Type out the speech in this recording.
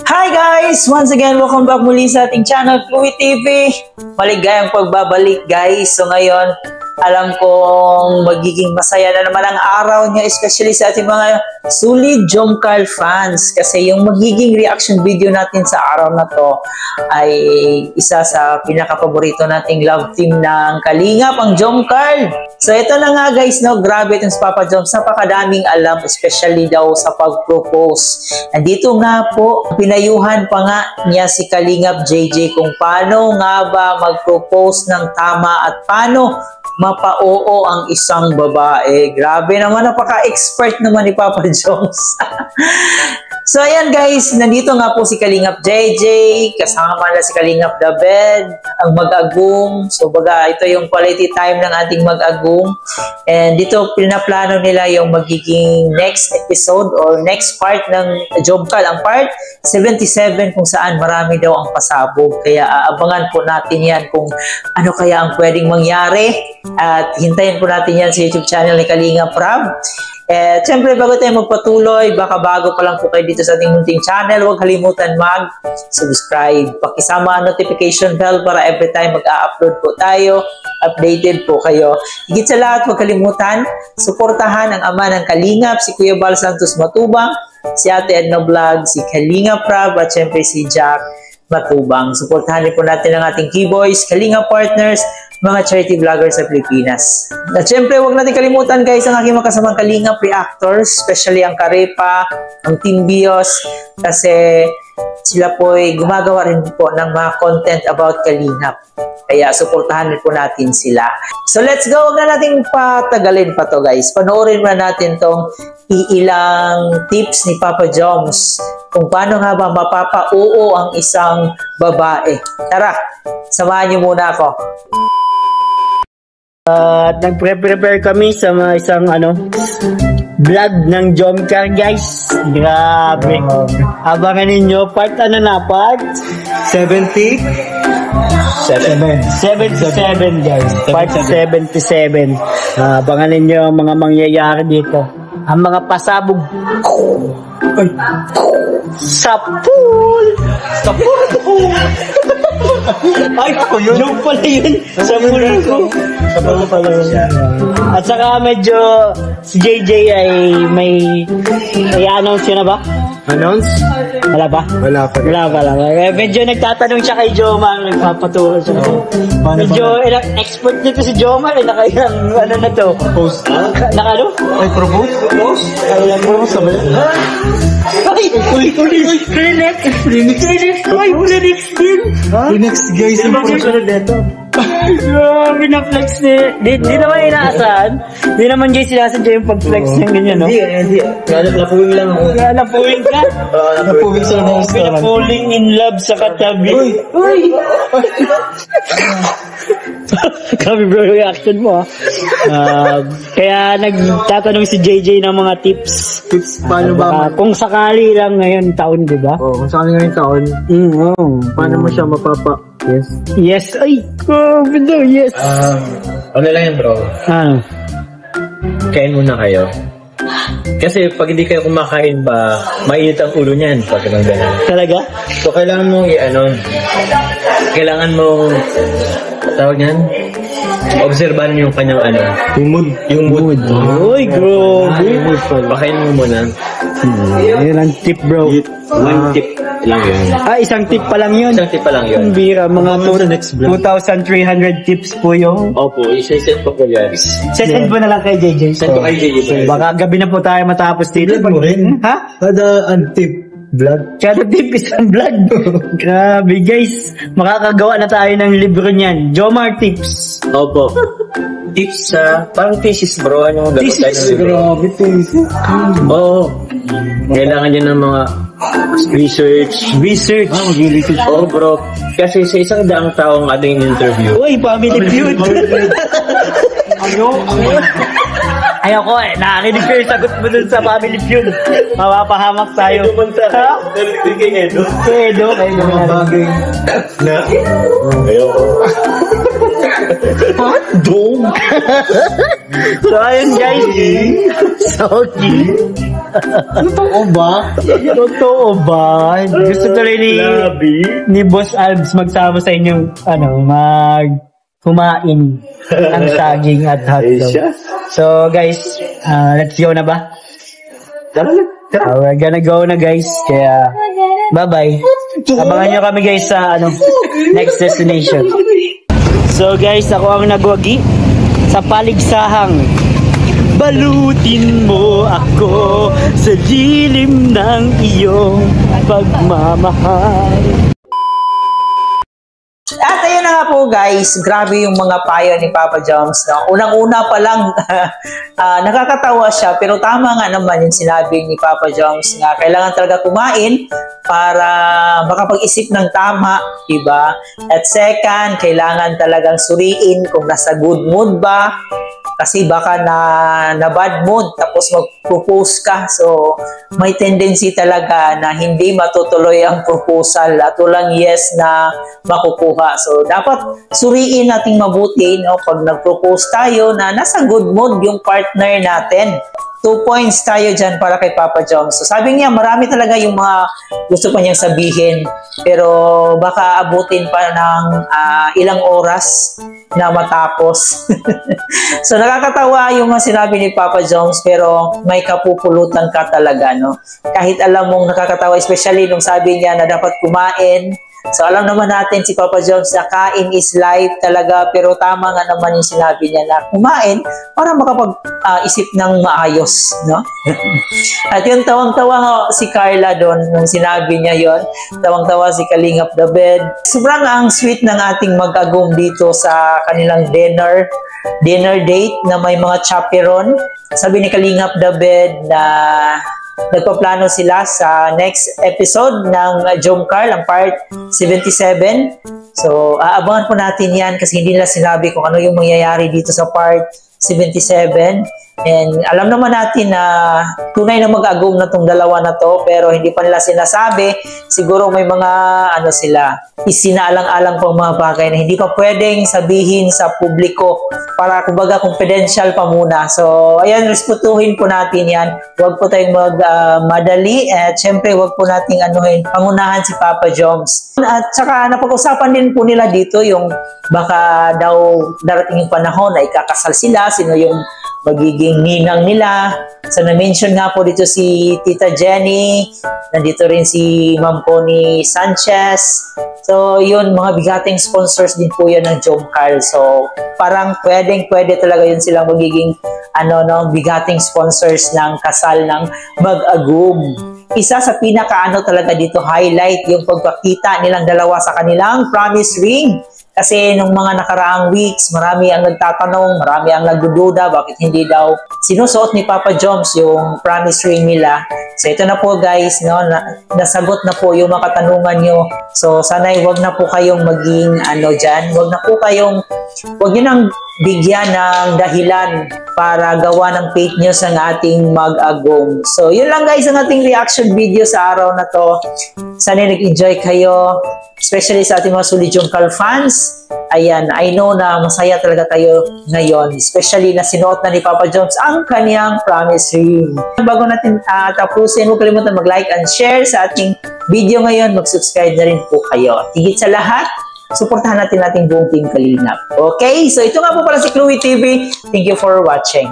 Hi guys! Once again, welcome back muli sa ating channel, Fluid TV. Maligayang pagbabalik guys. So ngayon, alam kong magiging masaya na naman ang araw niya, especially sa ating mga solid Jomcarl fans. Kasi yung magiging reaction video natin sa araw na to ay isa sa pinaka-paborito nating love team ng Kalingap, ang Jomcarl. So ito na nga guys, no, grabe itong si Papa Joms, napakadaming alam, especially daw sa pag-propose. Nandito nga po, pinayuhan pa nga niya si Kalingap JJ kung paano nga ba mag-propose ng tama at paano mapa-oo ang isang babae. Grabe naman, napaka-expert naman ni Papa Joms. So ayan guys, nandito nga po si Kalingap JJ, kasama na si Kalingap David, ang mag-agum. So baga, ito yung quality time ng ating mag-agum. And dito pinaplano nila yung magiging next episode or next part ng Jomcarl, ang part 77 kung saan marami daw ang pasabog. Kaya aabangan po natin yan kung ano kaya ang pwedeng mangyari. At hintayin po natin yan sa YouTube channel ni Kalingap Rab. Siyempre, bago tayo magpatuloy, baka bago pa lang po kayo dito sa ating munting channel, huwag kalimutan mag-subscribe. Pakisama ang notification bell para every time mag-a-upload po tayo, updated po kayo. Higit sa lahat, huwag kalimutan, suportahan ang ama ng Kalingap, si Kuya Bal Santos Matubang, si Ate Edna Vlog, si Kalingap Rab, at siyempre si Jack Matubang. Suportahan po natin ang ating Keyboys, Kalingap Partners, mga charity vloggers sa Pilipinas. At syempre, huwag natin kalimutan guys ang aking makasamang Kalingap reactors, especially ang Karepa, ang Team Bios, kasi sila po ay gumagawa rin po ng mga content about Kalingap. Kaya suportahan po natin sila. So let's go! Huwag na natin patagalin pa to guys. Panoorin na natin tong ilang tips ni Papa Joms kung paano nga ba mapapa-oo ang isang babae. Tara, samahan niyo muna ako. Nagpre-prepare kami sa isang vlog ng Jomcarl guys. Grabe. Abangan ninyo part part 77 guys. Part 77. Abangan ninyo ang mga mangyayari dito. Ang mga pasabog. Sapul. Ay, yun. Yung pala yun. Sa pulo ko. Sa pulo pala yun. At saka medyo si JJ ay may announce yun na ba? Announce? Wala pa? Wala pa. Medyo nagtatanong siya kay Jomar, nagpapaturo siya. Medyo expert nito si Jomar, nakailang na to. Propose? Nakano? Ay, propose? Kailang propose sa bala? Ay, Phoenix guys, yung susunod nito. Grabe na flex di naman inaasahan. Di naman guys sinasadya yung pag-flex ng ganyan, no? Hindi. Napuwing lang ako. Napuwing ka? Napuwing sa nose. Napuwing in love sa katabi. Uy! Grabe bro, yung reaction mo kaya nagtatanong si JJ ng mga tips. Paano ba? Kung sakali lang ngayon taon, di ba? Kung sakali ngayon taon. Paano mo siya mapapa? Yes. Ay, grabe daw, yes. Ano lang yan bro? Kain muna kayo. Kasi pag hindi kayo kumakain ba, mainit ang ulo niyan pag ganun. Talaga? So kailangan mong kailangan mong tawag niyan, obserbahan yung kanyang yung mood. Uy, grabe. Pakain mo muna. Yan ang tip bro. One tip lang yun. Isang tip pa lang yun. Isang tip pa lang yun. Bira, mga 2,300 tips po yung. Opo, isa-set po ko yan. Send mo na lang kay JJ. Send ko kay JJ. Baka gabi na po tayo matapos dito. Mo rin? Ha? Kada tip vlog. Kada tip isang vlog. Grabe guys, makakagawa na tayo ng libro niyan. Jomar Tips. Opo. Tips parang thesis bro. Thesis, grabe thesis. Oo. Kailangan niya ng mga research. Oo bro. Kasi sa isang daang taong ating interview. Uy, family feud. Ayoko nakarinig ko yung sagot mo dun sa family feud. Mapapahamak tayo. Ha? Kay Edo. Kay Edo. Bagay. Ayoko. Hotdog. So ayun guys. Salty. Totoo ba? Totoo ba? Gusto tuloy ni Boss Albs magsama sa inyong, kumain ang saging at hotdog. So, guys, let's go na ba? We're gonna go na, guys. Kaya, bye-bye. Abangan nyo kami, guys, sa next destination. So, guys, ako ang nagwagi sa paligsahang. Balutin mo ako sa lilim ng iyong pagmamahal. At ayun na nga po guys, grabe yung mga payo ni Papa Joms. No? Unang-una pa lang, nakakatawa siya, pero tama nga naman yung sinabi ni Papa Joms nga kailangan talaga kumain para makapag-isip ng tama, diba? At second, kailangan talagang suriin kung nasa good mood ba, kasi baka na bad mood tapos mag-propose ka. So, may tendency talaga na hindi matutuloy ang proposal at walang yes na makukuha. So, dapat suriin nating mabuti, no? Pag nag-propose tayo na nasa good mood yung partner natin. 2 points tayo dyan para kay Papa Joms. So, sabi niya, marami talaga yung mga gusto pa niyang sabihin. Pero baka abutin pa ng ilang oras na matapos. So, nakakatawa yung mga sinabi ni Papa Joms, pero may kapupulutan ka talaga, no? Kahit alam mong nakakatawa, especially nung sabi niya na dapat kumain. So, alam naman natin si Papa Joms na kain is life talaga, pero tama nga naman yung sinabi niya na kumain para makapag-isip ng maayos, no? At yung tawang-tawa si Carla doon nung sinabi niya yon, tawang-tawa si Kalingap David. Sobrang ang sweet ng ating mag-agum dito sa kanilang dinner date na may mga chaperon. Sabi ni Kalingap David na nagpaplano sila sa next episode ng Jom Carl, ang part 77. So, aabangan po natin yan kasi hindi nila sinabi kung ano yung mangyayari dito sa part 77. And alam naman natin na tunay na mag-agum na tong dalawa na to, pero hindi pa nila sinasabi. Siguro may mga sila, isinaalang-alang pang mga bagay na hindi pa pwedeng sabihin sa publiko para kumbaga confidential pa muna. So, ayan, respetuhin po natin yan. Huwag po tayong madali at syempre huwag po nating pangunahan si Papa Joms. At saka napag-usapan din po nila dito yung baka daw darating yung panahon na ikakasal sila, sino yung magiging ninang nila. So, na-mention nga po dito si Tita Jenny, nandito rin si Ma'am Connie Sanchez. So, yun, mga bigating sponsors din po yan ng Jom Carl. So, parang pwede talaga yun silang magiging bigating sponsors ng kasal ng mag-agum. Isa sa pinaka talaga dito highlight yung pagpakita nilang dalawa sa kanilang promise ring. Kasi nung mga nakaraang weeks, marami ang nagtatanong, marami ang nagdududa, bakit hindi daw sinusuot ni Papa Joms yung promise ring nila. So ito na po guys, no, nasagot na po yung mga katanungan nyo. So sana'y wag na po kayong maging dyan, wag nyo nang bigyan ng dahilan para gawa ng fake news ang ating mag-agum. So yun lang guys ang ating reaction video sa araw na to. Sana nag-enjoy kayo, especially sa ating mga Solid Jom Carl fans. Ayan, I know na masaya talaga tayo ngayon, especially na sinuot na ni Papa Joms ang kanyang promise ring. Bago natin tapusin, huwag kalimutan mag-like and share sa ating video ngayon. Mag-subscribe na rin po kayo. Higit sa lahat, suportahan natin ating buong team Kalingap. Okay, so ito nga po pala si Chloe TV. Thank you for watching.